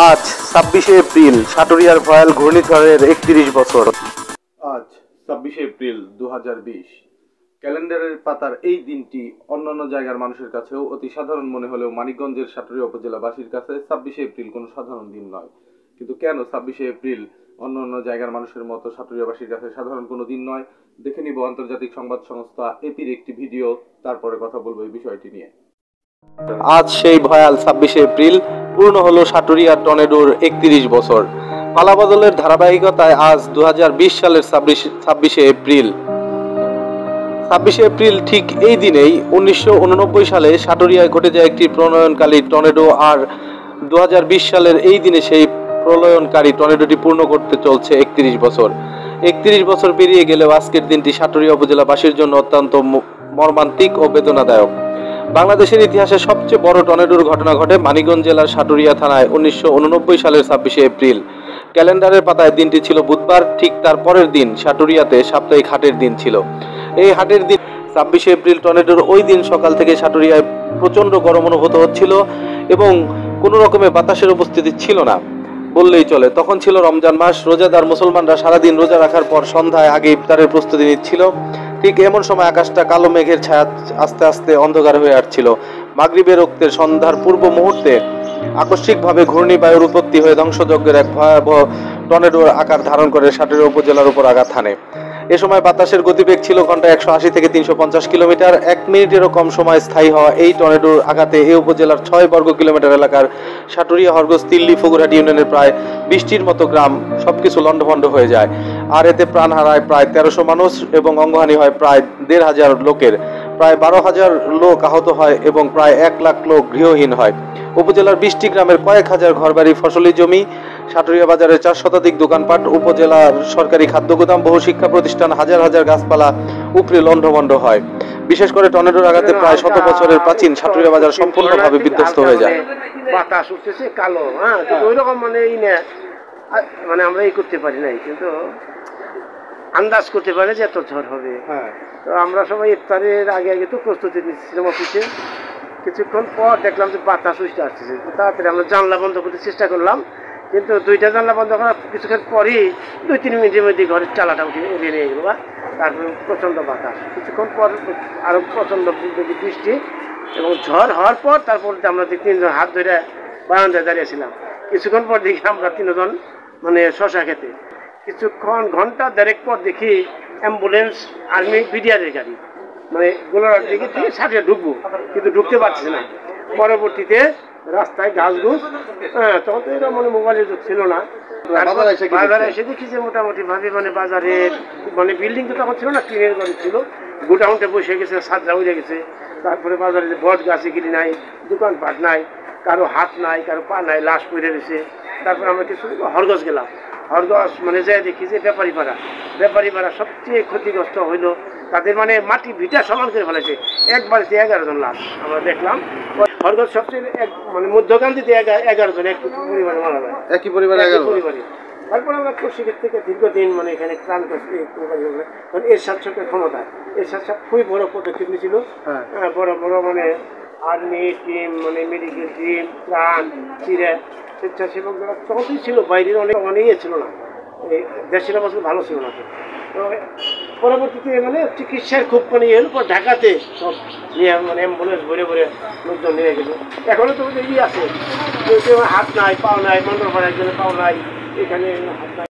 আজ ২৬শে এপ্রিল সাটুরিয়ার ভয়াল ঘূর্ণিঝড়ের ৩১ বছর। আজ ২৬শে এপ্রিল ২০২০। ক্যালেন্ডারের পাতার এই দিনটি অন্যান্য জায়গার মানুষের কাছেও অতি সাধারণ মনে হলেও মানিকগঞ্জের সাটুরিয়া উপজেলাবাসীর কাছে ২৬শে এপ্রিল কোনো সাধারণ দিন নয়। কিন্তু কেন ২৬শে এপ্রিল অন্যান্য জায়গার মানুষের মতো সাটুরিয়াবাসীর কাছে সাধারণ কোনো দিন নয়, দেখে নিব আন্তর্জাতিক সংবাদ সংস্থা এপির একটি ভিডিও, তারপরে কথা বলবো এই বিষয়টি নিয়ে। আজ সেই ভয়াল ২৬শে এপ্রিল পূর্ণ হলো সাটুরিয়ার টর্নেডোর ৩১ বছর। পালাবদলের ধারাবাহিকতায় আজ ২০২০ সালের ২৬শে এপ্রিল। ২৬শে এপ্রিল ঠিক এই দিনেই ১৯৮৯ সালে সাটুরিয়ায় ঘটে যায় একটি প্রলয়নকারী টর্নেডো, আর ২০২০ সালের এই দিনে সেই প্রলয়নকারী টর্নেডোটি পূর্ণ করতে চলছে ৩১ বছর। ৩১ বছর পেরিয়ে গেলেও আজকের দিনটি সাটুরিয়া উপজেলাবাসীর জন্য অত্যন্ত মর্মান্তিক ও বেদনাদায়ক। বাংলাদেশের ইতিহাসে সবচেয়ে বড় টর্নেডোর ঘটনা ঘটে মানিকগঞ্জ জেলার সাটুরিয়া থানায় ১৯৮৯ সালের ২৬শে এপ্রিল। ক্যালেন্ডারের পাতায় দিনটি ছিল বুধবার, ঠিক তার পরের দিন সাটুরিয়াতে সাপ্তাহিক হাটের দিন ছিল। এই হাটের দিন ২৬শে এপ্রিল টর্নেডোর ওই দিন সকাল থেকে সাটুরিয়ায় প্রচণ্ড গরম অনুভূত হচ্ছিল এবং কোনো রকমের বাতাসের উপস্থিতি ছিল না বললেই চলে। তখন ছিল রমজান মাস। রোজাদার মুসলমানরা সারাদিন রোজা রাখার পর সন্ধ্যায় আগে ইফতারের প্রস্তুতি নিচ্ছিল। ঠিক এমন সময় আকাশটা কালো মেঘের ছায়া আস্তে আস্তে অন্ধকার হয়ে আসছিল। মাগরিবের রক্তের সন্ধ্যার পূর্ব মুহূর্তে আকস্মিকভাবে ঘূর্ণিবায়ুর উৎপত্তি হয়ে ধ্বংসযজ্ঞের এক ভয়াবহ টর্নেডোর আকার ধারণ করে সাটুরিয়া উপজেলার উপর আঘাত হানে। এ সময় বাতাসের গতিবেগ ছিল ঘন্টায় ১৮০ থেকে ৩৫০ কিলোমিটার। ১ মিনিটেরও কম সময় স্থায়ী হওয়া এই টর্নেডোর আঘাতে এই উপজেলার ৬ বর্গ কিলোমিটার এলাকার সাটুরিয়া, হরগোজ, তিল্লি, ফগুরহাটি ইউনিয়নের প্রায় ২০টির মতো গ্রাম সবকিছু লণ্ডভণ্ড হয়ে যায়। আর এতে প্রাণ হারায় প্রায় ১৩০০ মানুষ এবং অঙ্গহানি হয় প্রায় ১৫০০ লোকের। প্রায় ১২,০০০ লোক আহত হয় এবং প্রায় ১ লাখ লোক গৃহহীন হয়। উপজেলার ২০টি গ্রামের কয়েক হাজার ঘরবাড়ি, ফসলি জমি, সাটুরিয়া বাজারের ৪ শতাধিক দোকানপাট, উপজেলার সরকারি খাদ্য গুদাম, বহু শিক্ষা প্রতিষ্ঠান, হাজার হাজার গাছপালা উপড়ে লণ্ডভণ্ড হয়। বিশেষ করে টর্নেডোর আঘাতে প্রায় ১০০ বছরের প্রাচীন সাটুরিয়া বাজার সম্পূর্ণভাবে বিধ্বস্ত হয়ে যায়। বাতাস উঠতেছে কালো, ওই রকম মানে আমরা এই করতে পারি নাই, কিন্তু আন্দাজ করতে পারে যে এত ঝড় হবে। তো আমরা সবাই ইফতারের আগে আগে তো প্রস্তুতি নিচ্ছিলাম অফিসে। কিছুক্ষণ পর দেখলাম যে বাতাস উঠতে আসতেছে। তাড়াতাড়ি আমরা জানলা বন্ধ করতে চেষ্টা করলাম, কিন্তু ২টা জানলা বন্ধ করার কিছুক্ষণ পরই ২-৩ মিনিটের মধ্যে ঘরের চালাটা উঠে এড়িয়ে নিয়ে গেল। তারপরে প্রচণ্ড বাতাস, কিছুক্ষণ পর আরও প্রচণ্ড বৃষ্টি এবং ঝড় হওয়ার পর তারপর আমরা ৩জন হাত ধরে বারান্দায় দাঁড়িয়েছিলাম। কিছুক্ষণ পর দেখি আমরা ৩জন মানে শশা খেতে। কিছুক্ষণ ঘন্টা দেড়েক পর দেখি অ্যাম্বুলেন্স, আর্মি, বিডিআরের গাড়ি, মানে গোলার দিকে থেকে সাথে ঢুকবো, কিন্তু ঢুকতে পারছে না। পরবর্তীতে রাস্তায় ঘাসঘুস, তখন তো এটা মানে মোবাইলের যুগ ছিল না। বাজারে এসে দেখি যে মোটামুটি ভাবে মানে বাজারের মানে বিল্ডিং তো তখন ছিল না, টিনের ঘর ছিল, গোডাউনটা বসে গেছে, ছাদরা উড়ে গেছে। তারপরে বাজারে যে বট গাছে গিরি নাই, দোকানপাট নাই, কারো হাত নাই, কারো পা নাই, লাশ পড়ে রয়েছে। তারপরে আমরা কিছু হরগজ গেলাম। হরগজ মানে যাই দেখি যে ব্যাপারীপাড়া সবচেয়ে ক্ষতিগ্রস্ত হইলো। তাদের মানে মাটি ভিটা সমান করে ফেলেছে। এক বাড়িতে ১১ জন লাশ আমরা দেখলাম। হরগজ সবচেয়ে মানে মধ্যকান্তিতে ১১ জন এক পরিবারে মারা যায়, একই পরিবারে। তারপরে আমরা কৃষিকের থেকে দীর্ঘদিন মানে এখানে ত্রাণ করছি। কারণ এরশাদ সাহেবের ক্ষমতায় এরশাদ সাহেব খুবই বড় পদক্ষেপ নিয়েছিল। বড় বড় মানে আর্মি টিম, মানে মেডিকেল টিম, ত্রাণ, চিরে, স্বেচ্ছাসেবক যারা তখন ছিল, বাইরের অনেক ছিল না, এই দেশের অবস্থা ভালো ছিল না। তো পরবর্তীতে মানে চিকিৎসার খুব মানে এলো পর ঢাকাতে সব নিয়ে মানে অ্যাম্বুলেন্স ভরে ভরে লোকজন নিয়ে গেল। এখনও তো আছে, কেউ কেউ হাত নাই, পাও নাই, মন্ডল পাড়া একজনের পাও নাই, এখানে হাত নাই।